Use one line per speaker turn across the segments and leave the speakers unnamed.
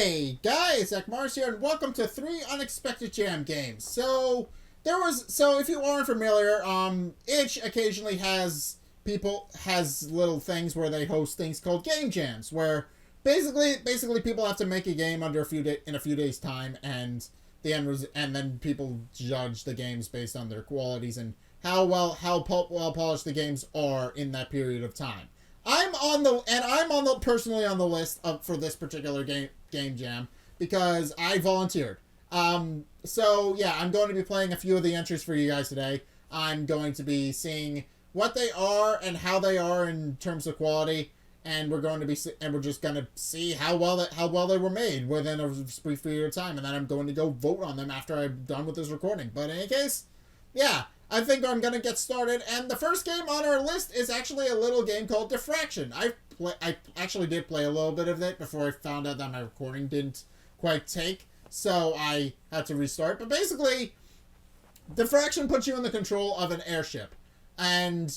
Hey guys, Zack here, and welcome to 3 Unexpected Jam Games. So if you aren't familiar, Itch occasionally has little things where they host things called game jams, where basically people have to make a game in a few days time, and then people judge the games based on their qualities and how well polished the games are in that period of time. I'm personally on the list for this particular game jam because I volunteered. So yeah, I'm going to be playing a few of the entries for you guys today. I'm going to be seeing what they are and how they are in terms of quality, and we're just going to see how well they were made within a brief period of time, and then I'm going to go vote on them after I'm done with this recording. But in any case, yeah, I think I'm going to get started, and the first game on our list is actually a little game called Diffraction. I actually did play a little bit of it before I found out that my recording didn't quite take, so I had to restart. But basically, Diffraction puts you in the control of an airship, and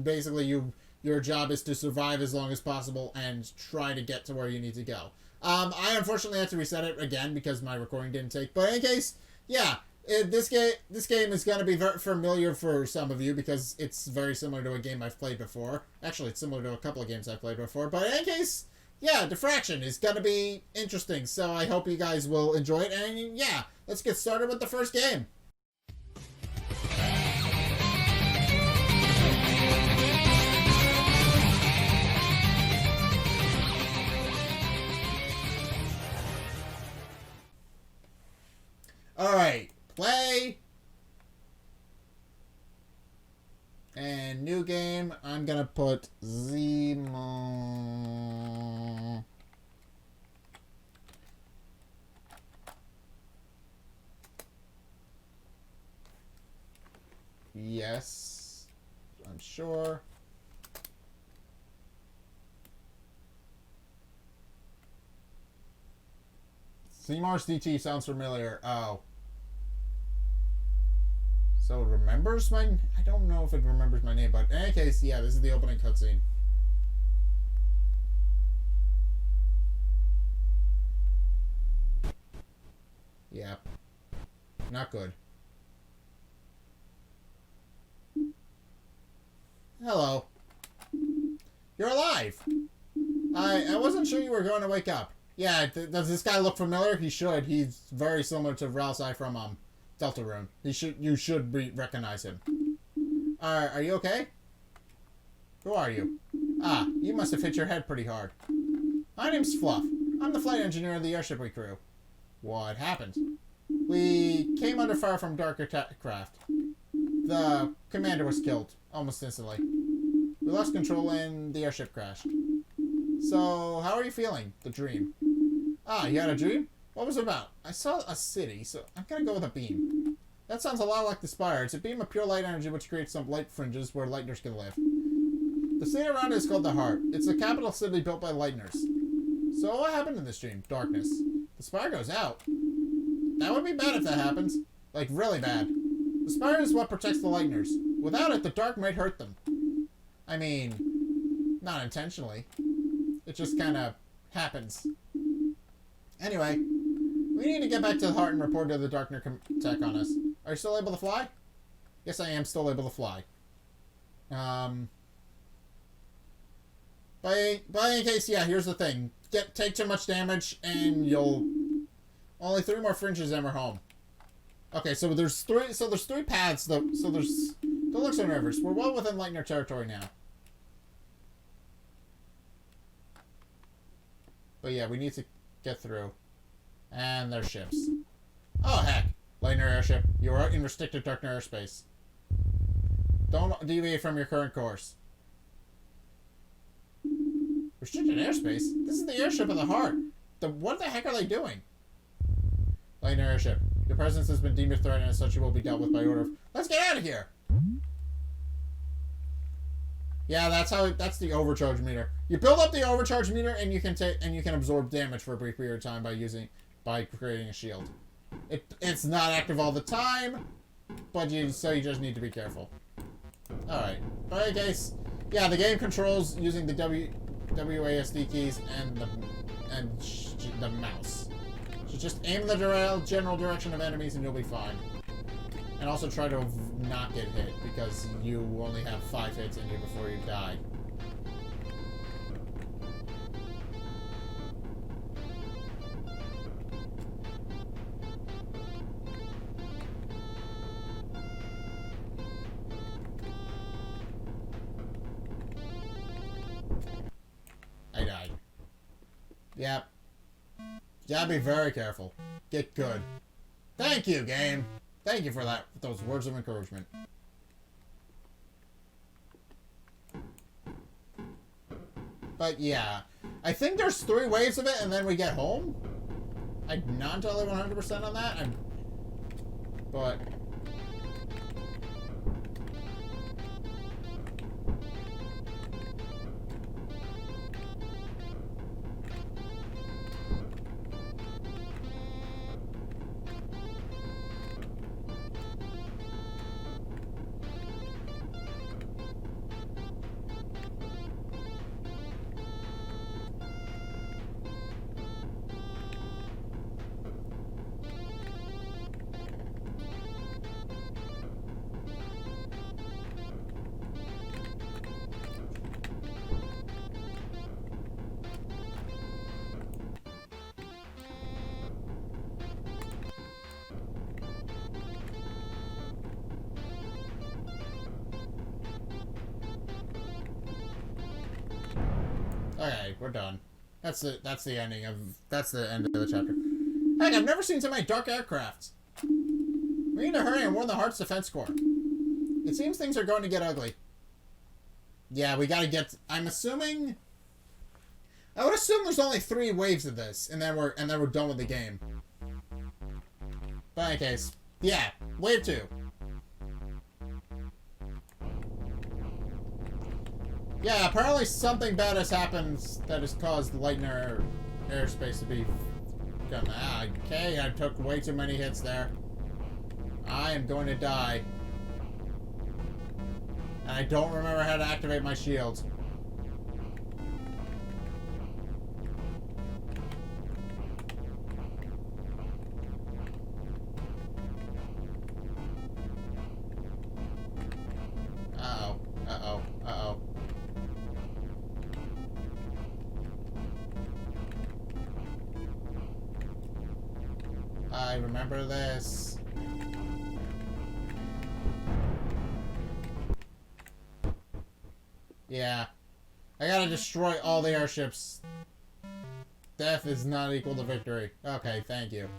basically your job is to survive as long as possible and try to get to where you need to go. I unfortunately had to reset it again because my recording didn't take, but in any case, yeah. This game is going to be very familiar for some of you because it's very similar to a game I've played before. Actually, it's similar to a couple of games I've played before. But in any case, yeah, Diffraction is going to be interesting. So I hope you guys will enjoy it. And yeah, let's get started with the first game. All right. Play. And new game. I'm gonna put Zemo. Yes. I'm sure. Seamar's DT sounds familiar. Oh. So it remembers I don't know if it remembers my name, but in any case, yeah, this is the opening cutscene. Yeah. Not good. Hello. You're alive! I wasn't sure you were going to wake up. Yeah, does this guy look familiar? He should. He's very similar to Ralsei from, Deltarune. You should recognize him. Are you okay? Who are you? Ah, you must have hit your head pretty hard. My name's Fluff. I'm the flight engineer of the airship we crew. What happened? We came under fire from dark craft. The commander was killed, almost instantly. We lost control and the airship crashed. So, how are you feeling? The dream. Ah, you had a dream? What was it about? I saw a city, so I'm gonna go with a beam. That sounds a lot like the Spire. It's a beam of pure light energy which creates some light fringes where lightners can live. The city around it is called the Heart. It's the capital city built by lightners. So what happened in this dream? Darkness. The Spire goes out. That would be bad if that happens. Like, really bad. The Spire is what protects the lightners. Without it, the dark might hurt them. I mean, not intentionally. It just kind of happens. Anyway, we need to get back to the Heart and report to the Darkner attack on us. Are you still able to fly? Yes, I am still able to fly. By any case, yeah, here's the thing. Take too much damage, and you'll... Only 3 more fringes and we're home. Okay, so there's 3 paths, though. So there's... Don't look so nervous. We're well within Lightner territory now. But yeah, we need to get through. And there's ships. Oh, heck. Lightner airship. You are in restricted Darkner airspace. Don't deviate from your current course. Restricted airspace? This is the airship of the Heart. What the heck are they doing? Lightner airship. Your presence has been deemed a threat and as such you will be dealt with by order of... Let's get out of here! Yeah, that's the overcharge meter. You build up the overcharge meter and you can absorb damage for a brief period of time by creating a shield. It's not active all the time, but you just need to be careful. Alright. But in case, yeah, the game controls using the WASD keys and the mouse. So just aim in the general direction of enemies and you'll be fine. And also try to not get hit, because you only have 5 hits in you before you die. I died. Yep. You gotta be very careful. Get good. Thank you, game. Thank you for that. Those words of encouragement. But yeah, I think there's 3 waves of it, and then we get home. I'm not totally 100% on that. But okay, we're done. That's the end of the chapter. Heck, I've never seen so many dark aircrafts. We need to hurry and warn the Heart's Defense Corps. It seems things are going to get ugly. Yeah, we gotta get. I would assume there's only 3 waves of this, and then we're done with the game. But in any case, yeah, wave 2. Yeah, apparently something bad has happened that has caused Lightner airspace to be done. Okay, I took way too many hits there. I am going to die. And I don't remember how to activate my shields. Uh-oh. Uh-oh. Uh-oh. I remember this. Yeah. I gotta destroy all the airships. Death is not equal to victory. Okay, thank you.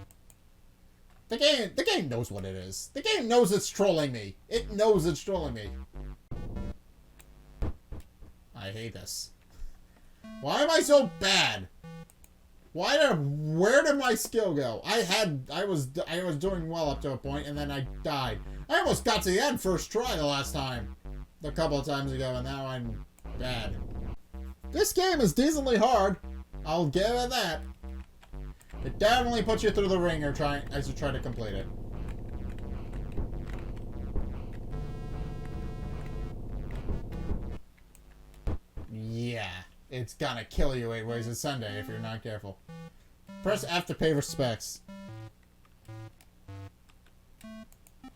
The game knows what it is. The game knows it's trolling me. It knows it's trolling me. I hate this. Why am I so bad? Where did my skill go? I was doing well up to a point, and then I died. I almost got to the end first try the last time. A couple of times ago, and now I'm bad. This game is decently hard. I'll give it that. It definitely puts you through the ringer as you try to complete it. Yeah, it's gonna kill you 8 ways a Sunday if you're not careful. Press F to pay respects.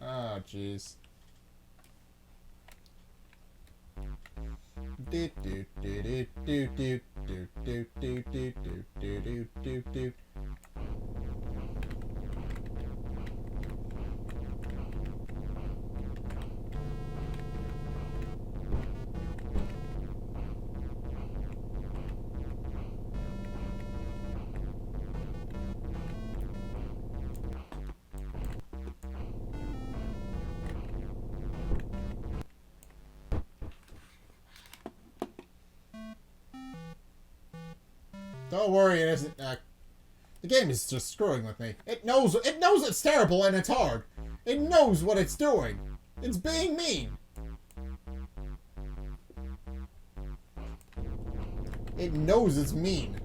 Oh, jeez. Do do do do do do do do do do do do do do. Don't worry, it isn't. The game is just screwing with me. It knows it's terrible and it's hard. It knows what it's doing. It's being mean. It knows it's mean.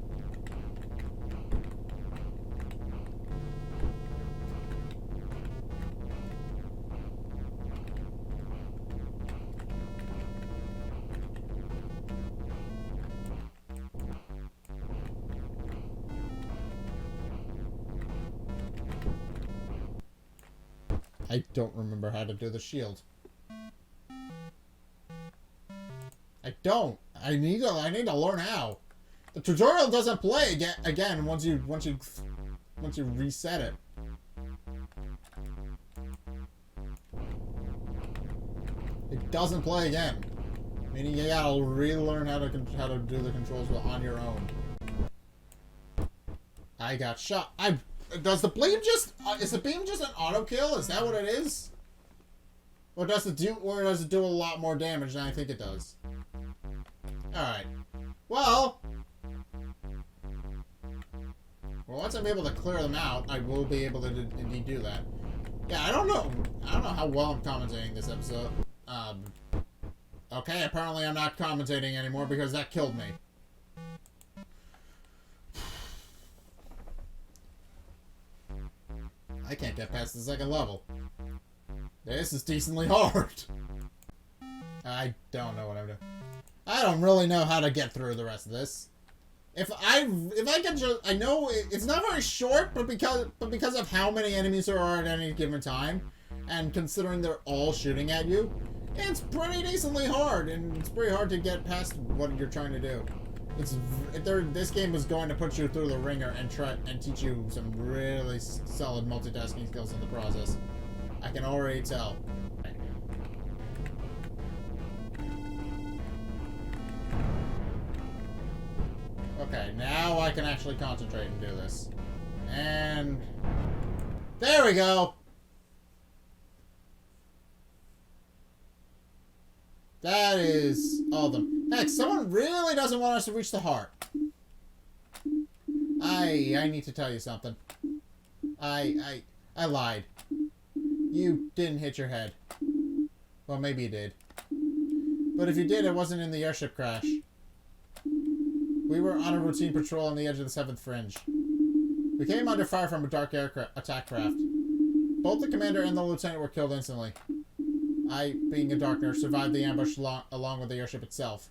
I don't remember how to do the shield. I don't. I need to learn how. The tutorial doesn't play again once you reset it. It doesn't play again. Meaning you gotta relearn how to do the controls on your own. I got shot. Does the beam just is the beam just an auto kill? Is that what it is? Or does it do a lot more damage than I think it does? Alright. Well, once I'm able to clear them out, I will be able to indeed do that. Yeah, I don't know how well I'm commentating this episode. Okay, apparently I'm not commentating anymore because that killed me. I can't get past the second level. This is decently hard. I don't know what I'm doing. I don't really know how to get through the rest of this. If I can just, I know it's not very short, but because of how many enemies there are at any given time, and considering they're all shooting at you, it's pretty decently hard, and it's pretty hard to get past what you're trying to do. This game is going to put you through the ringer and teach you some really solid multitasking skills in the process. I can already tell. Okay, now I can actually concentrate and do this. And there we go. That is all of them. Heck, someone really doesn't want us to reach the heart. I need to tell you something. I lied. You didn't hit your head. Well, maybe you did. But if you did, it wasn't in the airship crash. We were on a routine patrol on the edge of the 7th Fringe. We came under fire from a dark attack craft. Both the commander and the lieutenant were killed instantly. I, being a dark nurse, survived the ambush along with the airship itself.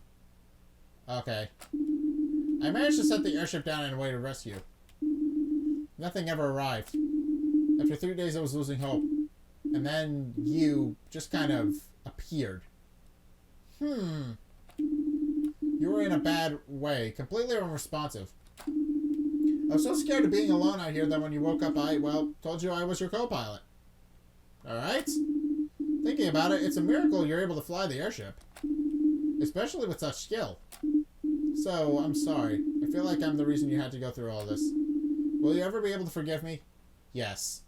Okay. I managed to set the airship down in a way to rescue. Nothing ever arrived. After 3 days, I was losing hope. And then you just kind of appeared. You were in a bad way. Completely unresponsive. I was so scared of being alone out here that when you woke up, told you I was your co-pilot. Alright? Thinking about it, it's a miracle you're able to fly the airship. Especially with such skill. So, I'm sorry. I feel like I'm the reason you had to go through all this. Will you ever be able to forgive me? Yes.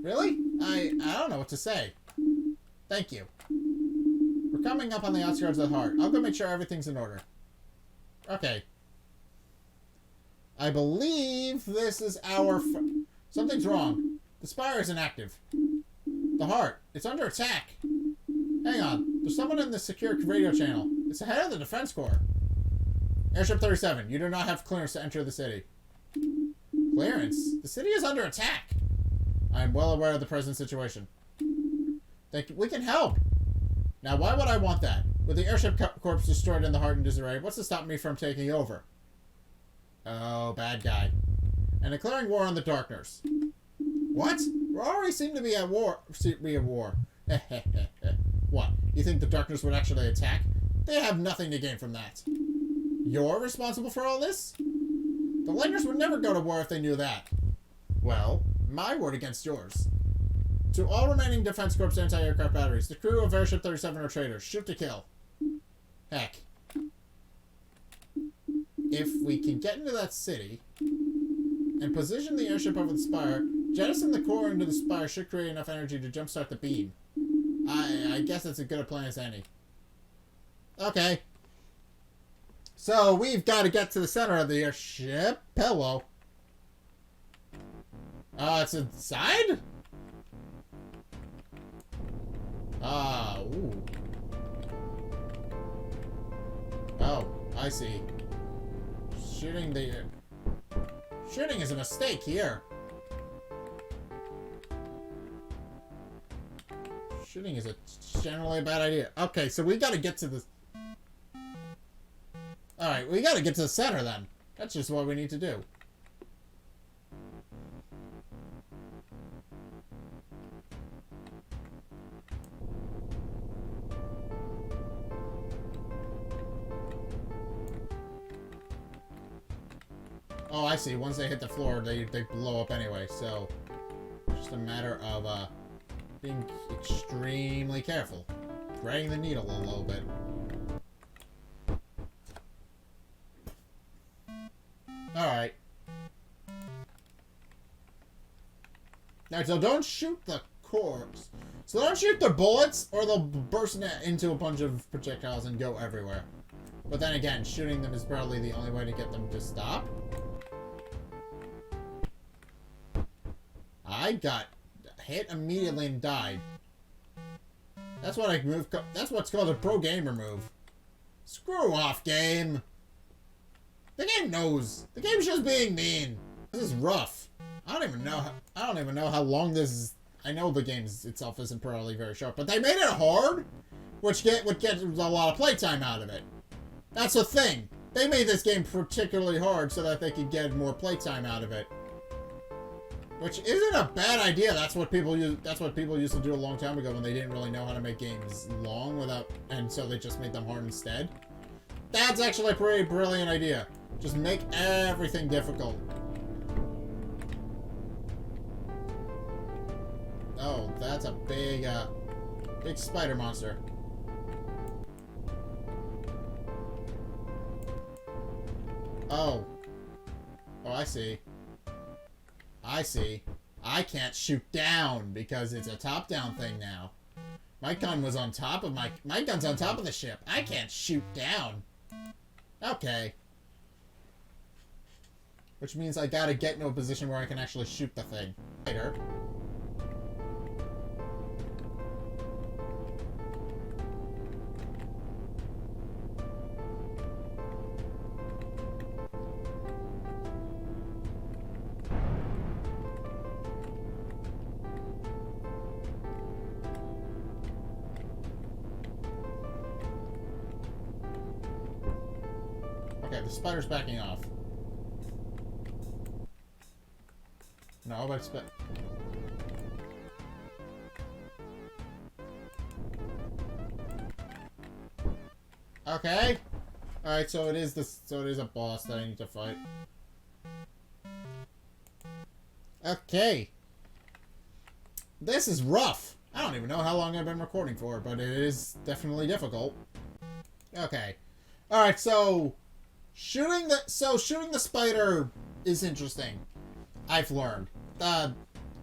Really? I don't know what to say. Thank you. We're coming up on the outskirts of the heart. I'll go make sure everything's in order. Okay. I believe this is our... Something's wrong. The spire isn't active. The heart. It's under attack. Hang on. There's someone in the secure radio channel. It's the head of the Defense Corps. Airship 37. You do not have clearance to enter the city. Clearance? The city is under attack. I am well aware of the present situation. We can help. Now, why would I want that? With the airship corps destroyed in the heart and disarray, what's to stop me from taking over? Oh, bad guy. And declaring war on the Darkners. What? We already seem to be at war. What? You think the Darkners would actually attack? They have nothing to gain from that. You're responsible for all this? The Lightners would never go to war if they knew that. Well, my word against yours. To all remaining Defense Corps anti-aircraft batteries, the crew of Airship 37 are traitors. Shoot to kill. Heck. If we can get into that city and position the airship over the spire, jettison the core into the spire should create enough energy to jumpstart the beam. I guess that's as good a plan as any. Okay. So, we've got to get to the center of the airship. Hello. It's inside? Ooh. Oh, I see. Shooting is a mistake here. Shooting is generally a bad idea. Okay, so we gotta get to the... Alright, we gotta get to the center then. That's just what we need to do. Oh, I see. Once they hit the floor, they blow up anyway. So, just a matter of being extremely careful. Threading the needle a little bit. Alright. Alright, so don't shoot the corpse. So don't shoot the bullets, or they'll burst into a bunch of projectiles and go everywhere. But then again, shooting them is probably the only way to get them to stop. I got hit immediately and died. That's what that's what's called a pro gamer move. Screw off, game. The game knows. The game's just being mean. This is rough. I don't even know how long this is. I know the game itself isn't probably very short, but they made it hard, which would get a lot of playtime out of it. That's the thing. They made this game particularly hard so that they could get more playtime out of it. Which isn't a bad idea. That's what people used to do a long time ago when they didn't really know how to make games long and so they just made them hard instead. That's actually a pretty brilliant idea. Just make everything difficult. Oh, that's a big spider monster. Oh. Oh, I see. I see. I can't shoot down because it's a top-down thing now. My gun was on top of my gun's on top of the ship. I can't shoot down. Okay. Which means I gotta get into a position where I can actually shoot the thing. Later. Okay, the spider's backing off. No, but okay. Alright, so it is a boss that I need to fight. Okay. This is rough. I don't even know how long I've been recording for, but it is definitely difficult. Okay. Alright, so shooting the spider is interesting. I've learned.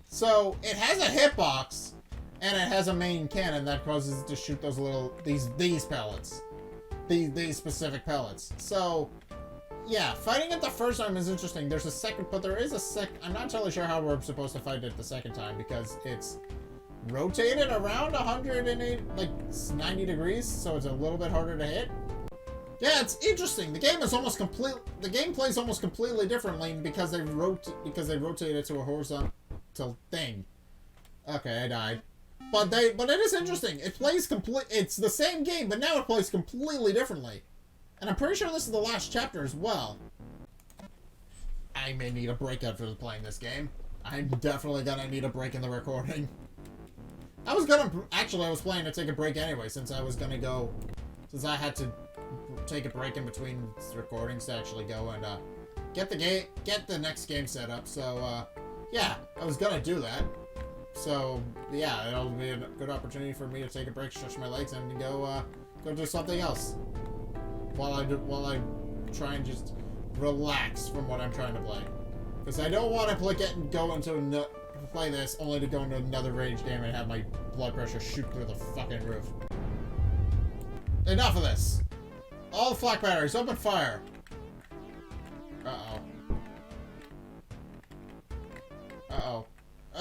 So it has a hitbox, and it has a main cannon that causes it to shoot those these pellets. These specific pellets. So, yeah, fighting it the first time is interesting. There's a second, but there is a I'm not totally sure how we're supposed to fight it the second time, because it's rotated around 108, like 90 degrees, so it's a little bit harder to hit. Yeah, it's interesting. The game is almost the game plays almost completely differently because they rotate it to a horizontal thing. Okay, I died. But it is interesting. It plays it's the same game, but now it plays completely differently. And I'm pretty sure this is the last chapter as well. I may need a break after playing this game. I'm definitely gonna need a break in the recording. I was planning to take a break anyway, since I had to take a break in between recordings to actually go and get the next game set up. So yeah, I was gonna do that. So yeah, it'll be a good opportunity for me to take a break, stretch my legs, and go do something else while I try and just relax from what I'm trying to play, because I don't want to play this only to go into another rage game and have my blood pressure shoot through the fucking roof. Enough of this. All the flak batteries, open fire. Uh-oh. Uh-oh.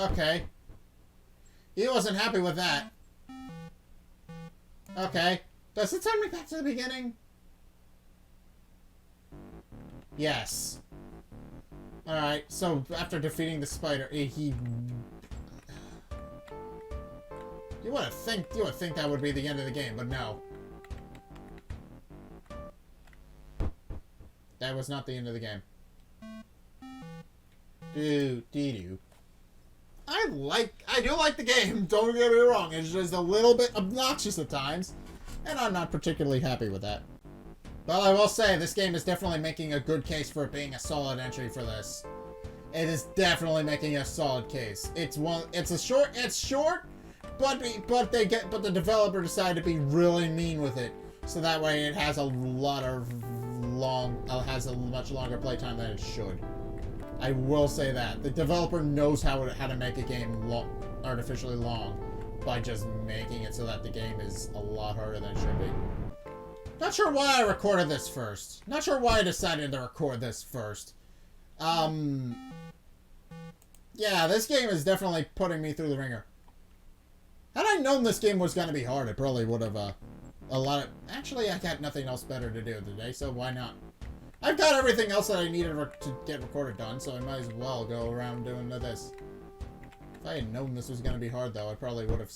Okay. He wasn't happy with that. Okay. Does it send me back to the beginning? Yes. Alright, so after defeating the spider, you would think that would be the end of the game, but no. That was not the end of the game. I do like the game, don't get me wrong. It's just a little bit obnoxious at times, and I'm not particularly happy with that. Well, I will say, this game is definitely making a good case for it being a solid entry for this. It is definitely making a solid case. It's short, but the developer decided to be really mean with it, so that way it has a much longer playtime than it should. I will say that the developer knows how to make a game artificially long by just making it so that the game is a lot harder than it should be. Not sure why I recorded this first. Not sure why I decided to record this first. Yeah, this game is definitely putting me through the ringer. Had I known this game was going to be hard, I probably would have, Actually, I got nothing else better to do today, so why not? I've got everything else that I needed to get recorded done, so I might as well go around doing this. If I had known this was going to be hard, though, I probably would have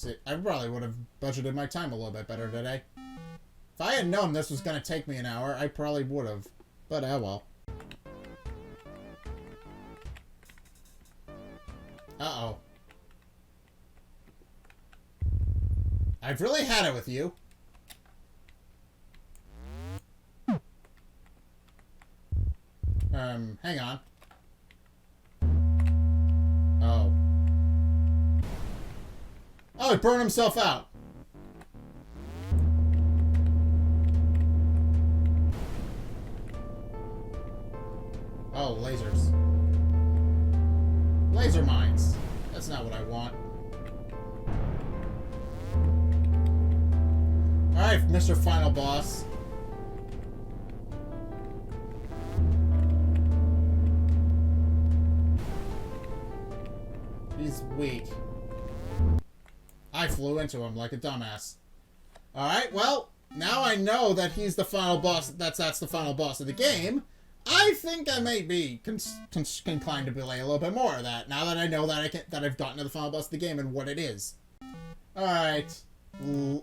budgeted my time a little bit better today. If I had known this was going to take me an hour, I probably would have. But, oh well. Uh-oh. I've really had it with you. Hang on. Oh. Oh, he burned himself out. Oh, lasers. Laser mines. That's not what I want. Alright, Mr. Final Boss. He's weak. I flew into him like a dumbass. Alright, well, now I know that he's the final boss. That's the final boss of the game. I think I may be inclined to play a little bit more of that now that I know that I've gotten to the final boss of the game and what it is. Alright.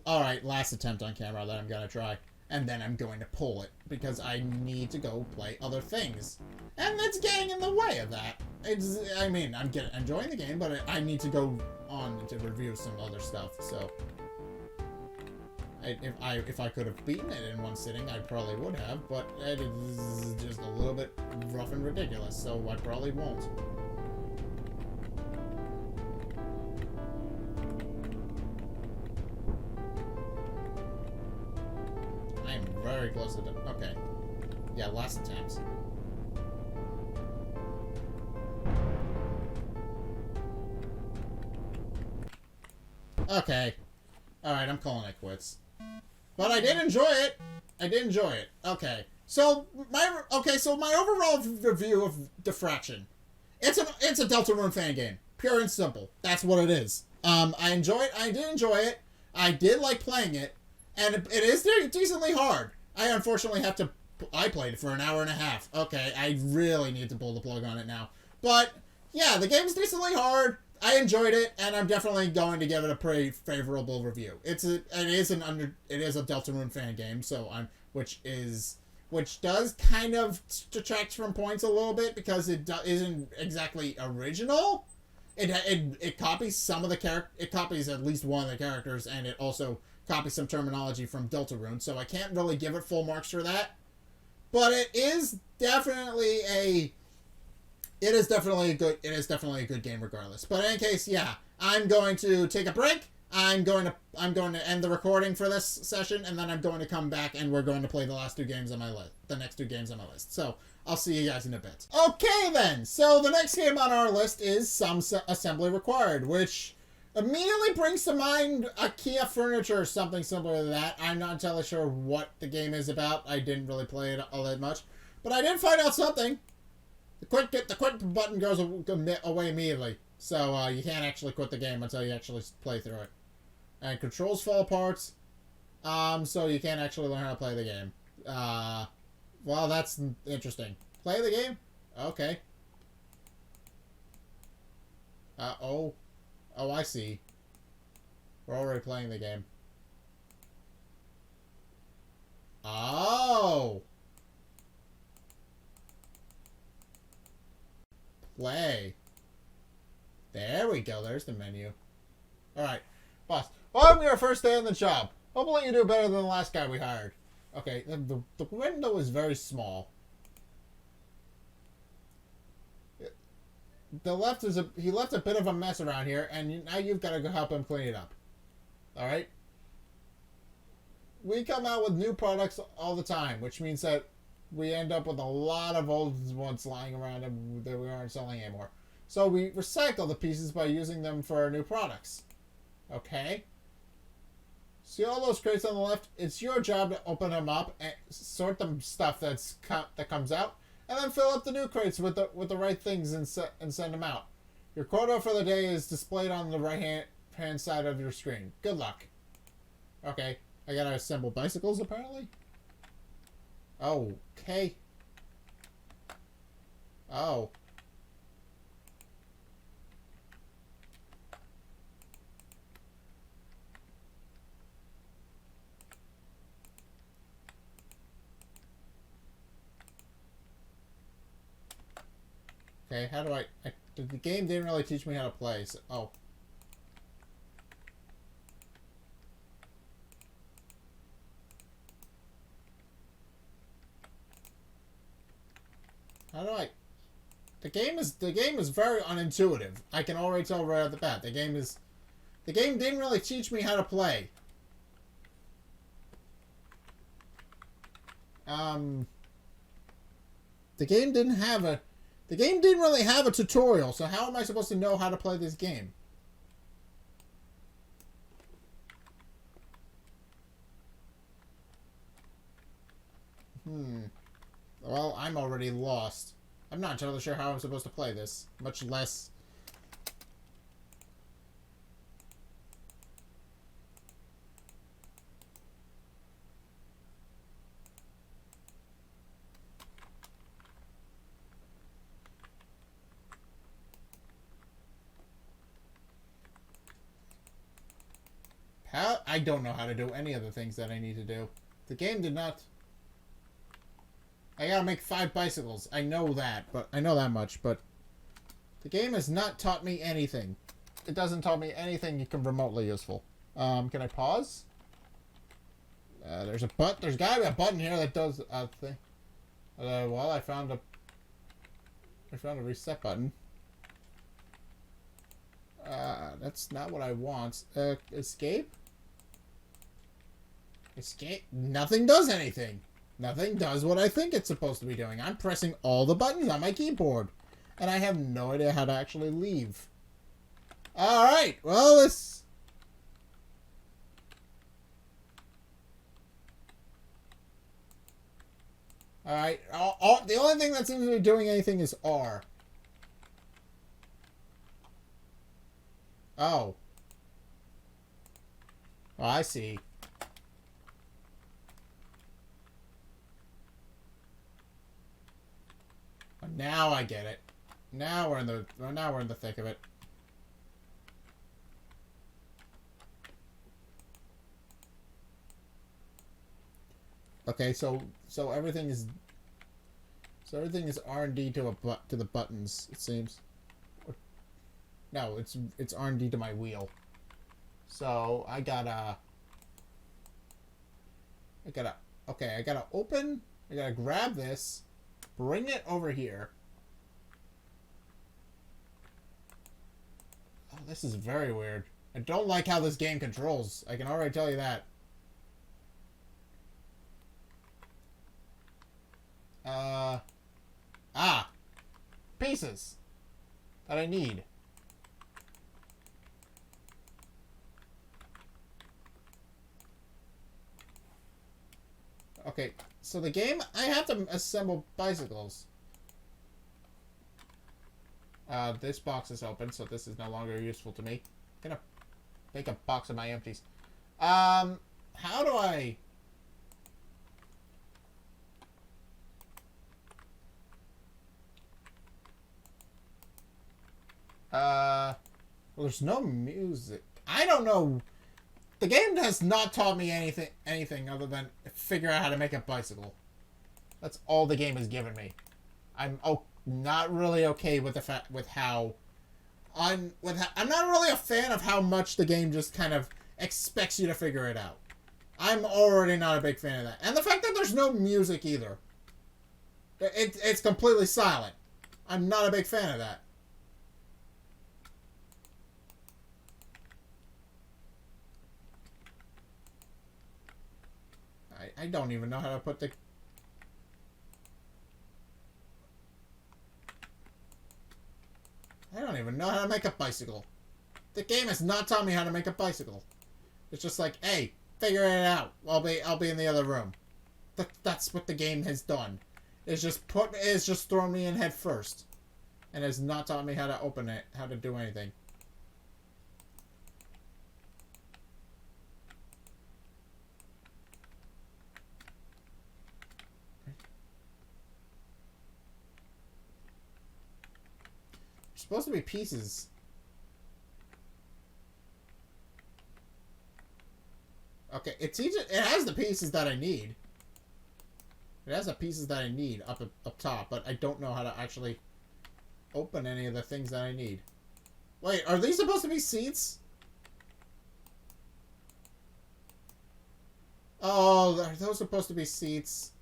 Alright, last attempt on camera that I'm gonna try. And then I'm going to pull it, because I need to go play other things. And it's getting in the way of that. I mean, I'm enjoying the game, but I need to go on to review some other stuff, so... If I could have beaten it in one sitting, I probably would have, but it is just a little bit rough and ridiculous, so I probably won't. I am very close to the... Okay. Yeah, last attempt. Okay. Alright, I'm calling it quits. But I did enjoy it. I did enjoy it. Okay. So my overall review of Diffraction. It's a Deltarune fan game. Pure and simple. That's what it is. I did enjoy it. I did like playing it. And it is decently hard. I unfortunately I played it for an hour and a half. Okay, I really need to pull the plug on it now. But yeah, the game's decently hard. I enjoyed it, and I'm definitely going to give it a pretty favorable review. It is a Deltarune fan game, which does kind of detract from points a little bit because it isn't exactly original. It copies some of the it copies at least one of the characters, and it also copies some terminology from Deltarune, so I can't really give it full marks for that. But it is definitely a good game regardless. But in any case, yeah, I'm going to take a break. I'm going to end the recording for this session, and then I'm going to come back and we're going to play the next 2 games on my list. So I'll see you guys in a bit. Okay then. So the next game on our list is Some Assembly Required, which immediately brings to mind IKEA furniture or something similar to that. I'm not entirely sure what the game is about. I didn't really play it all that much, but I did find out something. The quit button goes away immediately, so you can't actually quit the game until you actually play through it. And controls fall apart, so you can't actually learn how to play the game. Well, that's interesting. Play the game? Okay. Oh, I see. We're already playing the game. Oh! Play. There we go. There's the menu. Alright. Boss. Welcome to your first day on the job. Hopefully you do better than the last guy we hired. Okay, the window is very small. The left is he left a bit of a mess around here, and now you've got to go help him clean it up. All right. We come out with new products all the time, which means that we end up with a lot of old ones lying around that we aren't selling anymore. So we recycle the pieces by using them for our new products. Okay? See all those crates on the left? It's your job to open them up and sort the stuff that comes out, and then fill up the new crates with the right things and send them out. Your quota for the day is displayed on the right hand side of your screen. Good luck. Okay. I gotta assemble bicycles, apparently? Okay. Oh. Okay, how do the game didn't really teach me how to play, so... Oh. How do I... The game is very unintuitive. I can already tell right off the bat. The game didn't really teach me how to play. The game didn't really have a tutorial, so how am I supposed to know how to play this game? Well, I'm already lost. I'm not totally sure how I'm supposed to play this, much less... I don't know how to do any of the things that I need to do. The game did not... I gotta make 5 bicycles. I know that, but I know that much, but the game has not taught me anything. It doesn't taught me anything remotely useful. Can I pause? There's gotta be a button here that does a thing. Well, I found a reset button. That's not what I want. Escape? Escape? Nothing does anything. Nothing does what I think it's supposed to be doing. I'm pressing all the buttons on my keyboard. And I have no idea how to actually leave. Alright, well, this... Alright, the only thing that seems to be doing anything is R. Oh. Oh, I see. Now I get it. Now we're in the thick of it. Okay, so everything is R&D to the buttons, it seems. No, it's R&D to my wheel. So I gotta grab this, bring it over here. Oh, this is very weird. I don't like how this game controls. I can already tell you that. Pieces that I need. Okay, so the game, I have to assemble bicycles. This box is open, so this is no longer useful to me. I'm gonna make a box of my empties. How do I... Well, there's no music. I don't know. The game has not taught me anything other than figure out how to make a bicycle. That's all the game has given me. I'm not really okay with I'm not really a fan of how much the game just kind of expects you to figure it out. I'm already not a big fan of that. And the fact that there's no music either. It's completely silent. I'm not a big fan of that. I don't even know how to put the... I don't even know how to make a bicycle. The game has not taught me how to make a bicycle. It's just like, hey, figure it out. I'll be in the other room. That's what the game has done. It's just thrown me in head first. And has not taught me how to open it, how to do anything. There's supposed to be pieces. Okay, it has the pieces that I need. It has the pieces that I need up top, but I don't know how to actually open any of the things that I need. Wait, are these supposed to be seats? Oh, are those supposed to be seats?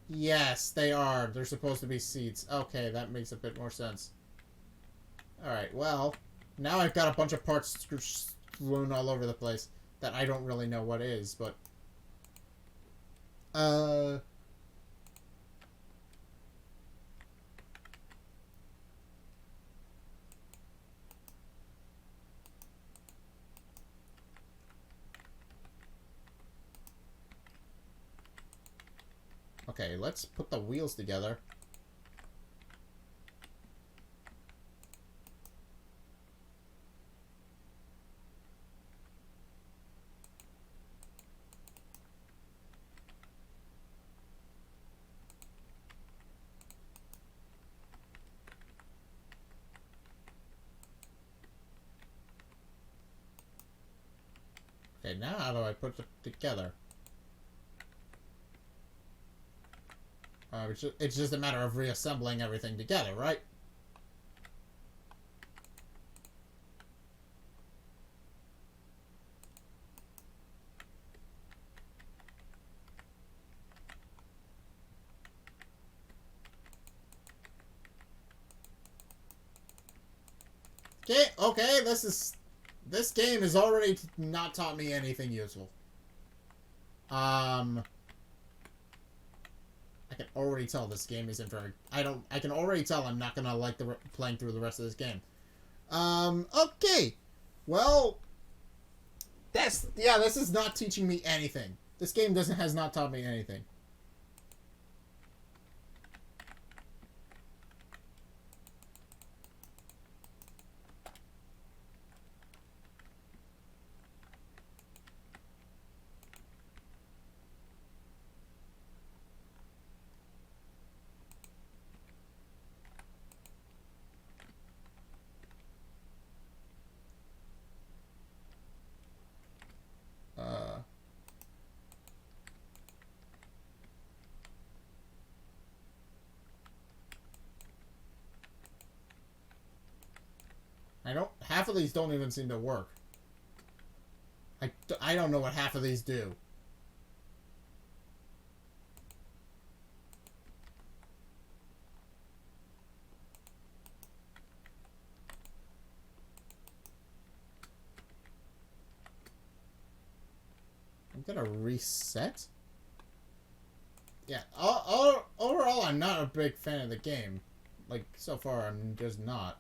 Yes, they are. They're supposed to be seats. Okay, that makes a bit more sense. Alright, well, now I've got a bunch of parts strewn all over the place that I don't really know what is, but... Okay, let's put the wheels together. Okay, now how do I put it together? It's just a matter of reassembling everything together, right? Okay, this game has already not taught me anything useful. I can already tell this game isn't very... I can already tell I'm not gonna like playing through the rest of this game. Okay. Well, this is not teaching me anything. This game has not taught me anything. Half of these don't even seem to work. I don't know what half of these do. I'm gonna reset? Yeah, overall, I'm not a big fan of the game. Like, so far, I'm just not.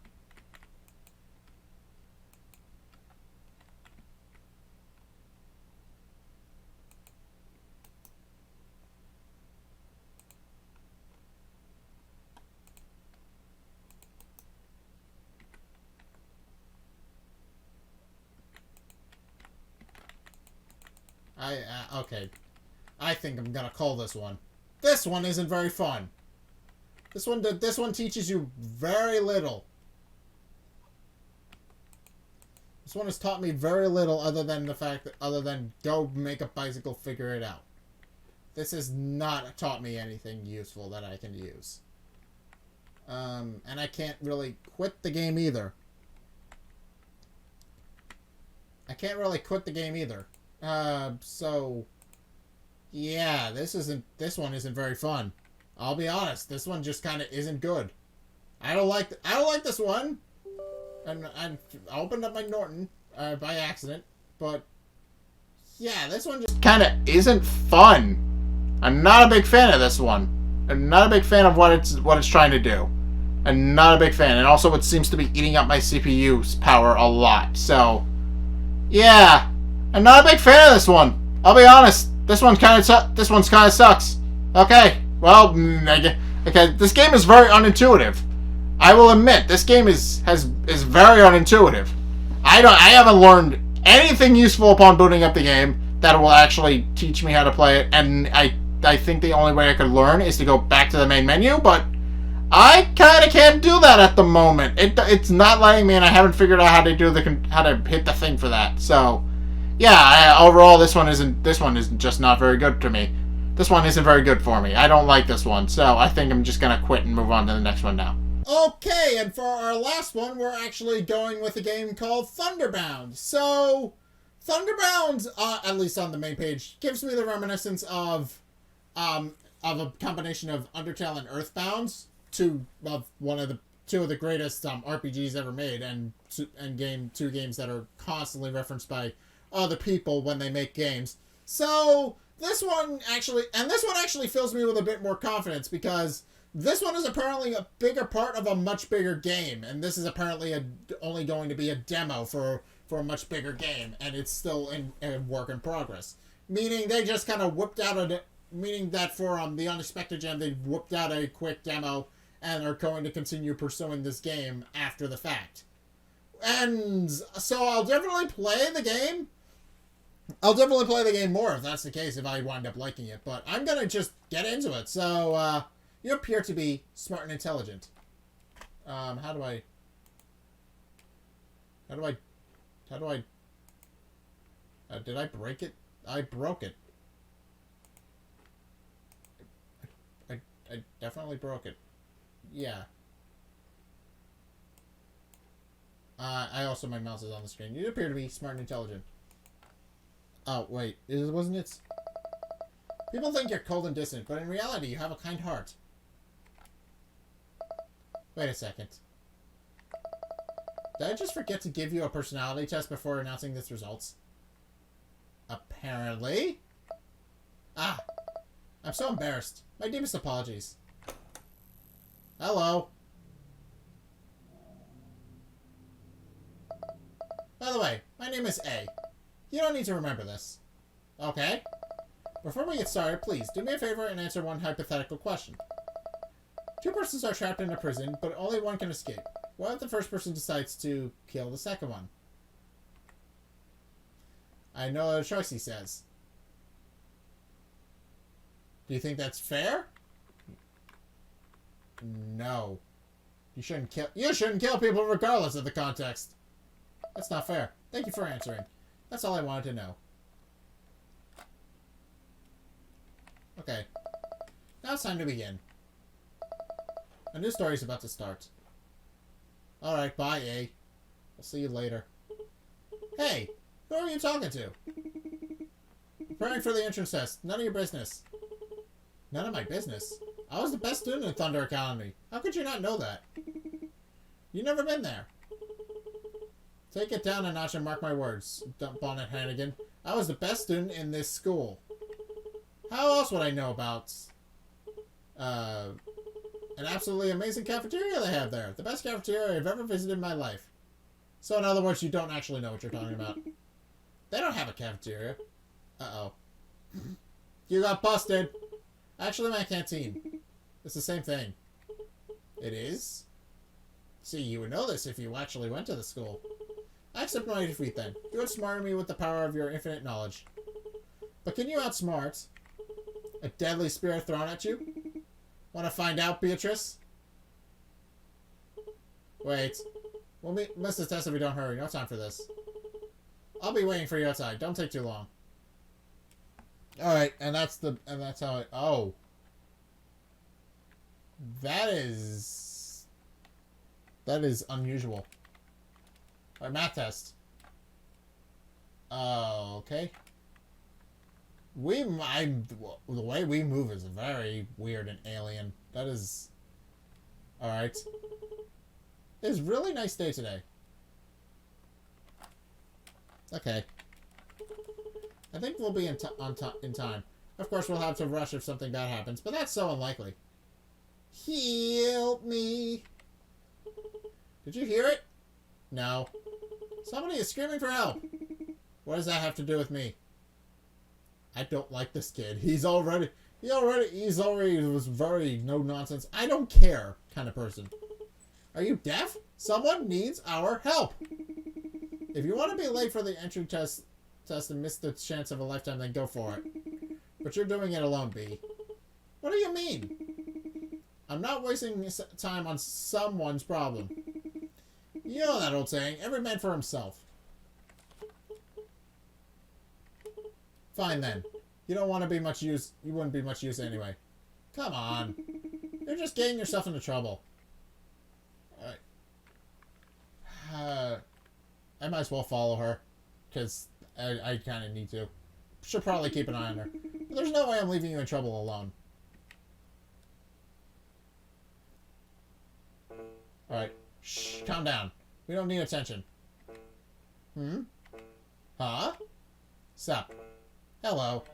Okay. I think I'm gonna call this one. This one isn't very fun. This one teaches you very little. This one has taught me very little other than go make a bicycle, figure it out. This has not taught me anything useful that I can use. And I can't really quit the game either. I can't really quit the game either. So yeah, this one isn't very fun. I'll be honest, this one just kind of isn't good. I don't like this one. And I opened up my Norton by accident, but yeah, this one just kind of isn't fun. I'm not a big fan of this one. I'm not a big fan of what it's trying to do. I'm not a big fan, and also it seems to be eating up my CPU's power a lot. So, yeah, I'm not a big fan of this one. I'll be honest. This one's kind of sucks. Okay, well, okay. This game is very unintuitive. I will admit, this game is very unintuitive. I haven't learned anything useful upon booting up the game that will actually teach me how to play it, and I think the only way I could learn is to go back to the main menu, but I kind of can't do that at the moment. It's not letting me, and I haven't figured out how to hit the thing for that. So, yeah, overall this one isn't just not very good to me. This one isn't very good for me. I don't like this one, so I think I'm just gonna quit and move on to the next one now. Okay, and for our last one, we're actually going with a game called Thunderbound. So, Thunderbound, at least on the main page, gives me the reminiscence of a combination of Undertale and Earthbound, two of the greatest RPGs ever made, and two games that are constantly referenced by other people when they make games. So this one actually fills me with a bit more confidence, because this one is apparently a bigger part of a much bigger game, and this is apparently only going to be a demo for a much bigger game, and it's still in a work in progress. Meaning they just kind of whipped out meaning that for the Unexpected Gem, they whipped out a quick demo and are going to continue pursuing this game after the fact. And so I'll definitely play the game. I'll definitely play the game more if that's the case, if I wind up liking it. But I'm going to just get into it. So, you appear to be smart and intelligent. How do I... did I break it? I broke it. I definitely broke it. Yeah. My mouse is on the screen. You appear to be smart and intelligent. Oh, wait. Wasn't it? People think you're cold and distant, but in reality, you have a kind heart. Wait a second. Did I just forget to give you a personality test before announcing its results? Apparently. Ah. I'm so embarrassed. My deepest apologies. Hello. By the way, my name is A. You don't need to remember this. Okay? Before we get started, please do me a favor and answer one hypothetical question. Two persons are trapped in a prison, but only one can escape. What if the first person decides to kill the second one? I know what choice he says. Do you think that's fair? No. You shouldn't kill people regardless of the context. That's not fair. Thank you for answering. That's all I wanted to know. Okay. Now it's time to begin. A new story is about to start. Alright, bye, A. I'll see you later. Hey! Who are you talking to? Preparing for the entrance test. None of your business. None of my business? I was the best student in Thunder Academy. How could you not know that? You've never been there. Take it down a notch and mark my words, Bonnet Hannigan. I was the best student in this school. How else would I know about an absolutely amazing cafeteria they have there? The best cafeteria I've ever visited in my life. So in other words, you don't actually know what you're talking about. They don't have a cafeteria. Uh-oh. You got busted. Actually, my canteen. It's the same thing. It is? See, you would know this if you actually went to the school. I accept my defeat then. You outsmarted me with the power of your infinite knowledge. But can you outsmart a deadly spear thrown at you? Want to find out, Beatrice? Wait. We'll miss the test if we don't hurry. No time for this. I'll be waiting for you outside. Don't take too long. Alright, and that's how it... Oh. That is unusual. Alright, math test. Okay. The way we move is very weird and alien. That is... Alright. It's a really nice day today. Okay. I think we'll be in time. Of course, we'll have to rush if something bad happens, but that's so unlikely. Help me. Did you hear it? No. Somebody is screaming for help. What does that have to do with me? I don't like this kid. He already was very no nonsense. I don't care kind of person. Are you deaf? Someone needs our help. If you want to be late for the entry test and miss the chance of a lifetime, then go for it. But you're doing it alone, B. What do you mean? I'm not wasting time on someone's problem. You know that old saying, every man for himself. Fine then. You don't want to be much use. You wouldn't be much use anyway. Come on. You're just getting yourself into trouble. Alright. I might as well follow her. Because I kind of need to. Should probably keep an eye on her. But there's no way I'm leaving you in trouble alone. Alright. Shh. Calm down. We don't need attention. Hmm? Huh? Sup? Hello.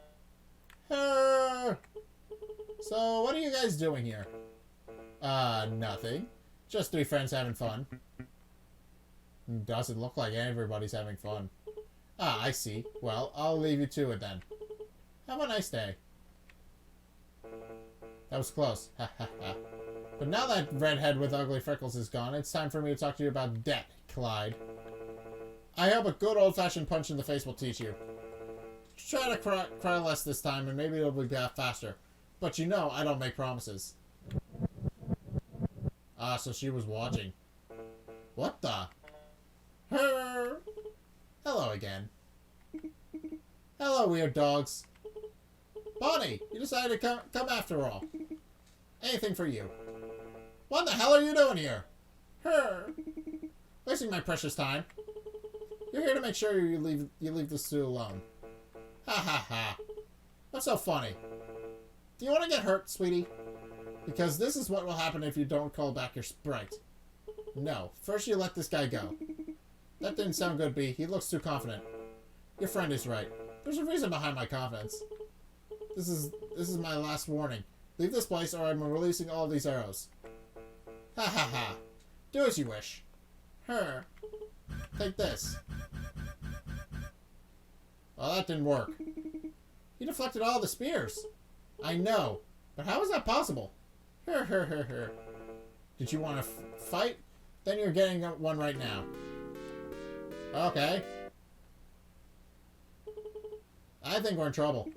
So, what are you guys doing here? Nothing. Just three friends having fun. Doesn't look like everybody's having fun. Ah, I see. Well, I'll leave you to it then. Have a nice day. That was close. Ha ha ha. But now that redhead with ugly freckles is gone, it's time for me to talk to you about debt, Clyde. I hope a good old-fashioned punch in the face will teach you. Try to cry less this time, and maybe it'll be faster. But you know, I don't make promises. Ah, so she was watching. What the? Her. Hello again. Hello, weird dogs. Bonnie, you decided to come after all. Anything for you. What the hell are you doing here? Her. Wasting my precious time. You're here to make sure you leave this zoo alone. Ha ha ha. What's so funny? Do you want to get hurt, sweetie? Because this is what will happen if you don't call back your sprite. No. First you let this guy go. That didn't sound good, B. He looks too confident. Your friend is right. There's a reason behind my confidence. This is my last warning. Leave this place or I'm releasing all of these arrows. Ha ha ha. Do as you wish. Her. Take this. Well, that didn't work. He deflected all the spears. I know. But how is that possible? Her. Did you want to fight? Then you're getting one right now. Okay. I think we're in trouble.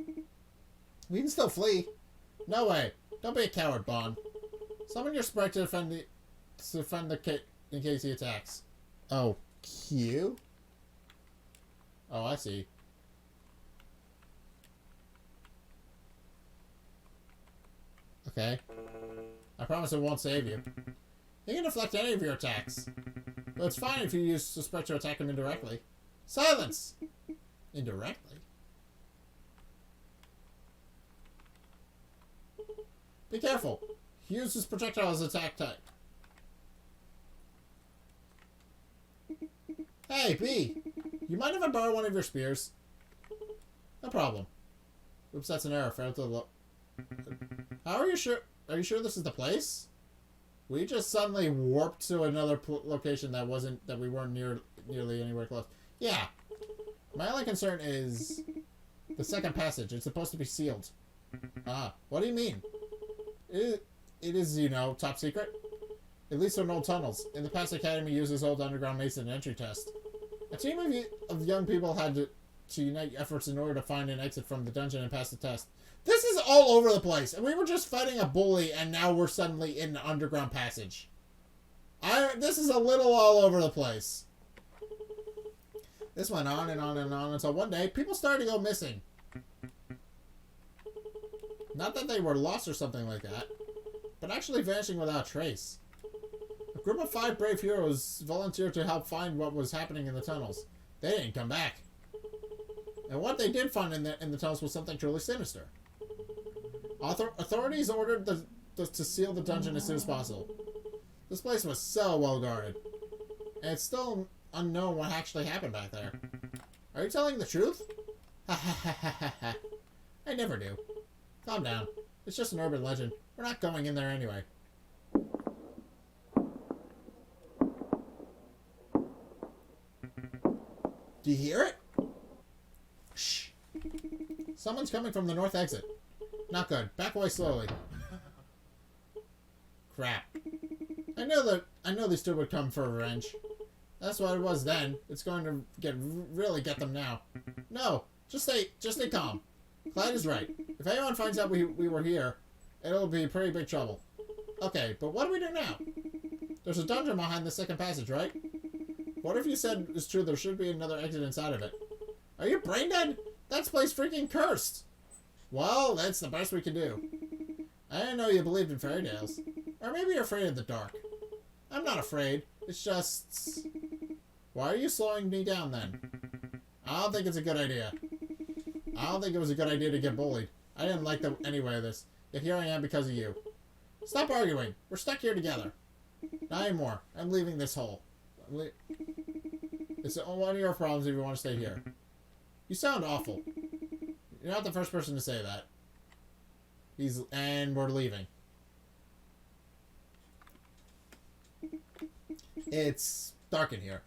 We can still flee. No way. Don't be a coward, Bond. Summon your sprite to defend the kid in case he attacks. Oh, Q? Oh, I see. Okay. I promise it won't save you. You can deflect any of your attacks. But it's fine if you use the sprite to attack him indirectly. Silence! Indirectly? Be careful. He uses projectile as attack type. Hey, B! You mind if I borrow one of your spears? No problem. Oops, that's an error. Failed to look. How are you sure? Are you sure this is the place? We just suddenly warped to another location that we weren't nearly anywhere close. Yeah. My only concern is the second passage. It's supposed to be sealed. Ah, what do you mean? It is, you know, top secret. It leads to an old tunnels. In the past, Academy uses old underground maze in an entry test. A team of young people had to unite efforts in order to find an exit from the dungeon and pass the test. This is all over the place, and we were just fighting a bully, and now we're suddenly in an underground passage. This is a little all over the place. This went on and on and on until one day, people started to go missing. Not that they were lost or something like that, but actually vanishing without a trace. A group of 5 brave heroes volunteered to help find what was happening in the tunnels. They didn't come back. And what they did find in the tunnels was something truly sinister. Authorities ordered to seal the dungeon as soon as possible. This place was so well guarded. And it's still unknown what actually happened back there. Are you telling the truth? Ha ha ha ha ha ha. I never do. Calm down. It's just an urban legend. We're not going in there anyway. Do you hear it? Shh. Someone's coming from the north exit. Not good. Back away slowly. Crap. I know these two would come for revenge. That's what it was then. It's going to really get them now. No, just stay calm. Clyde is right. If anyone finds out we were here, it'll be pretty big trouble. Okay, but what do we do now? There's a dungeon behind the second passage, right? What if you said it's true there should be another exit inside of it? Are you brain dead? That place freaking cursed. Well, that's the best we can do. I didn't know you believed in fairy tales. Or maybe you're afraid of the dark. I'm not afraid. It's just... Why are you slowing me down then? I don't think it's a good idea. I don't think it was a good idea to get bullied. I didn't like any way of this. Yet here I am because of you. Stop arguing. We're stuck here together. Not anymore. I'm leaving this hole. It's one of your problems if you want to stay here. You sound awful. You're not the first person to say that. And we're leaving. It's dark in here.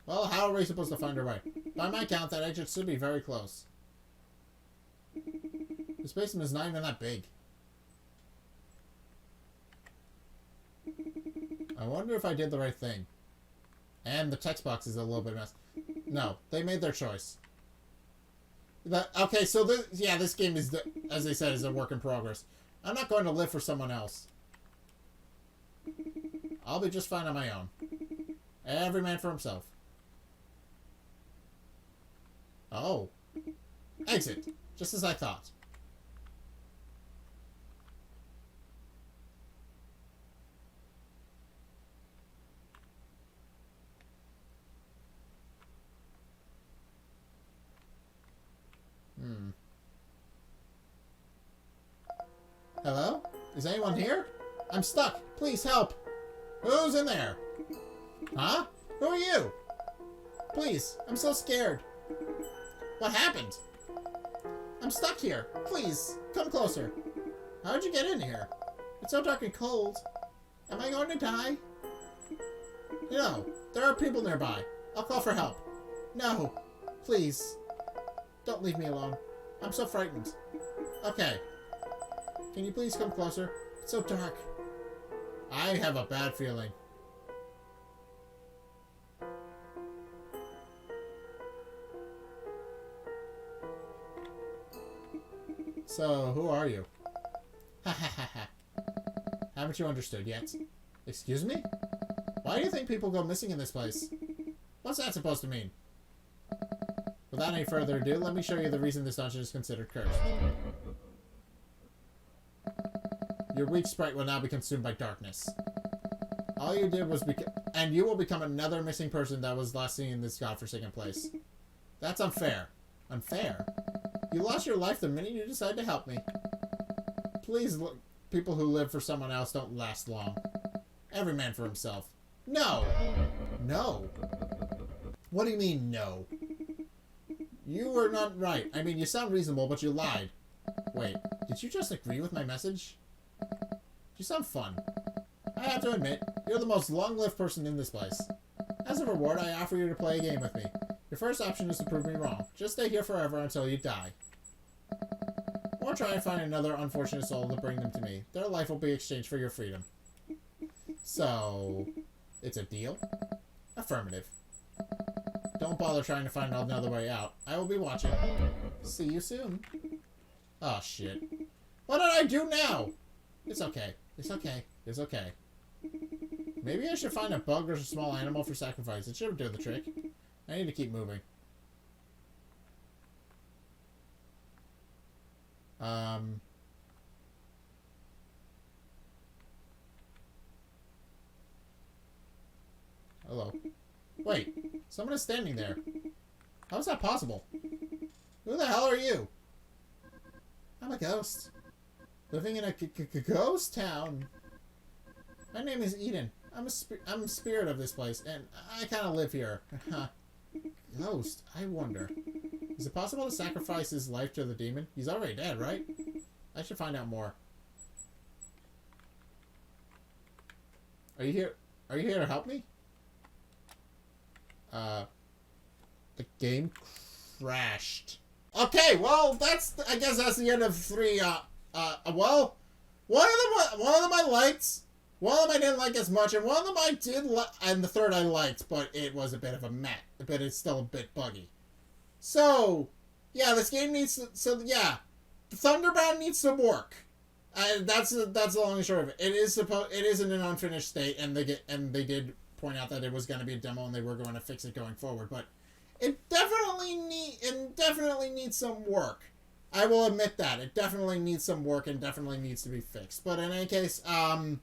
Well, how are we supposed to find our way? By my count, that exit should be very close. This basement is not even that big. I wonder if I did the right thing. And the text box is a little bit messed. No, they made their choice. Okay, so this game is, as they said, is a work in progress. I'm not going to live for someone else. I'll be just fine on my own. Every man for himself. Oh. Exit. Just as I thought. Hello? Is anyone here? I'm stuck. Please help. Who's in there? Huh? Who are you? Please, I'm so scared. What happened? I'm stuck here. Please, come closer. How'd you get in here? It's so dark and cold. Am I going to die? No, there are people nearby. I'll call for help. No, please. Don't leave me alone. I'm so frightened. Okay. Can you please come closer? It's so dark. I have a bad feeling. So, who are you? Ha ha ha ha. Haven't you understood yet? Excuse me? Why do you think people go missing in this place? What's that supposed to mean? Without any further ado, let me show you the reason this dungeon is considered cursed. Your weak sprite will now be consumed by darkness. All you did was and you will become another missing person that was last seen in this godforsaken place. That's unfair. Unfair? You lost your life the minute you decided to help me. Please, look, people who live for someone else don't last long. Every man for himself. No! No. What do you mean, no? You were not right. I mean, you sound reasonable, but you lied. Wait, did you just agree with my message? You sound fun. I have to admit, you're the most long-lived person in this place. As a reward, I offer you to play a game with me. Your first option is to prove me wrong. Just stay here forever until you die. Or try and find another unfortunate soul to bring them to me. Their life will be exchanged for your freedom. So, it's a deal? Affirmative. Don't bother trying to find another way out. I will be watching. See you soon. Oh, shit. What did I do now? It's okay. It's okay. It's okay. Maybe I should find a bug or a small animal for sacrifice. It should do the trick. I need to keep moving. Hello. Wait. Someone is standing there. How is that possible? Who the hell are you? I'm a ghost. Living in a ghost town. My name is Eden. I'm a spirit of this place, and I kind of live here. Ghost, I wonder. Is it possible to sacrifice his life to the demon? He's already dead, right? I should find out more. Are you here? Are you here to help me? The game crashed. Okay, well, I guess that's the end of 3, well, one of them I liked, one of them I didn't like as much, and one of them I did like, and the third I liked, but it was a bit of a meh, but it's still a bit buggy. So, yeah, this game needs to, so yeah, Thunderbound needs some work. That's the long and short of it. It is in an unfinished state, and they did point out that it was going to be a demo, and they were going to fix it going forward, but it definitely needs some work. I will admit that. It definitely needs some work and definitely needs to be fixed. But in any case, okay,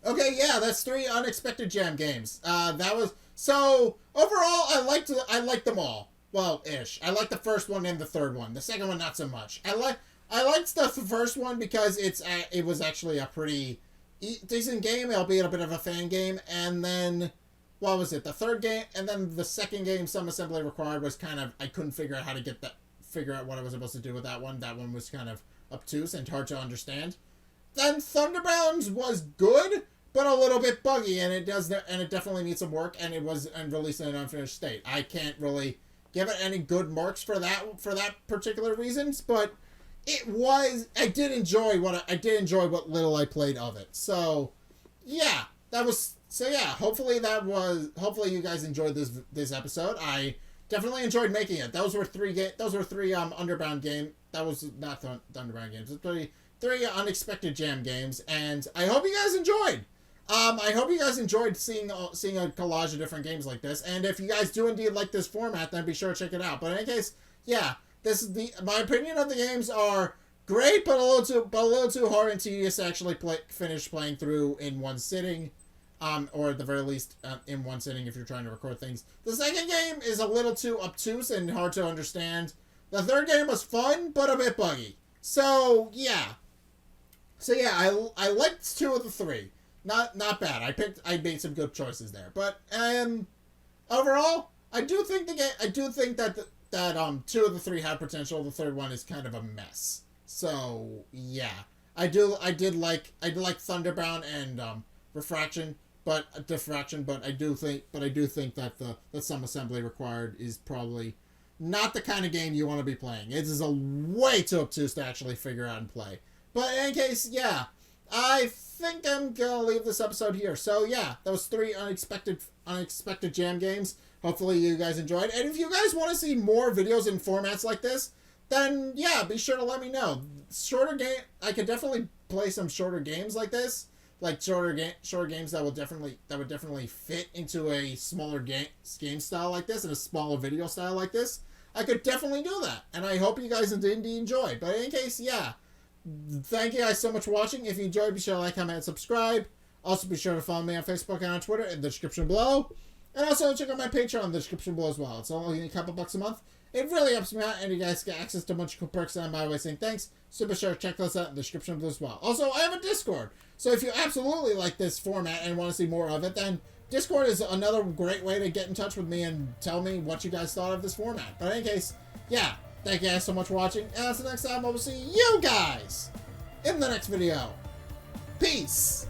yeah, that's 3 unexpected jam games. That was, so, overall, I liked them all. Well, ish. I liked the first one and the third one. The second one, not so much. I liked the first one because it was actually a pretty decent game, albeit a bit of a fan game, and then, what was it, the third game, and then the second game, Some Assembly Required, was kind of, I couldn't figure out how to figure out what I was supposed to do with that one. That one was kind of obtuse and hard to understand. Then Thunderbound was good, but a little bit buggy, and it definitely needs some work, and it was released in an unfinished state. I can't really give it any good marks for that particular reasons, but I did enjoy what little I played of it. So, yeah, hopefully you guys enjoyed this episode. I definitely enjoyed making it. Those were 3 Underbound game. That was not Underbound games. It was 3 unexpected jam games, and I hope you guys enjoyed. I hope you guys enjoyed seeing a collage of different games like this. And if you guys do indeed like this format, then be sure to check it out. But in any case, yeah, my opinion of the games are great, but a little too hard and tedious to actually finish playing through in one sitting. Or at the very least, in one sitting if you're trying to record things. The second game is a little too obtuse and hard to understand. The third game was fun, but a bit buggy. So, yeah. I liked 2 of the 3. Not bad. I made some good choices there. But, overall, I do think that 2 of the 3 had potential. The third one is kind of a mess. So, yeah. I did like Thunderbound and, Diffraction, but I do think that the Some Assembly Required is probably not the kind of game you want to be playing. It is a way too obtuse to actually figure out and play. But in any case, yeah, I think I'm gonna leave this episode here. So yeah, that was 3 unexpected jam games. Hopefully you guys enjoyed. And if you guys want to see more videos in formats like this, then yeah, be sure to let me know. I could definitely play some shorter games like this. Like shorter games that would definitely fit into a smaller game style like this and a smaller video style like this. I could definitely do that, and I hope you guys indeed enjoy. But in any case, yeah, thank you guys so much for watching. If you enjoyed, be sure to like, comment, and subscribe. Also, be sure to follow me on Facebook and on Twitter in the description below, and also check out my Patreon in the description below as well. It's only a couple bucks a month. It really helps me out, and you guys get access to a bunch of cool perks, and I'm by the way saying thanks, so be sure to check those out in the description below as well. Also, I have a Discord, so if you absolutely like this format and want to see more of it, then Discord is another great way to get in touch with me and tell me what you guys thought of this format. But in any case, yeah, thank you guys so much for watching, and until next time, I will see you guys in the next video. Peace!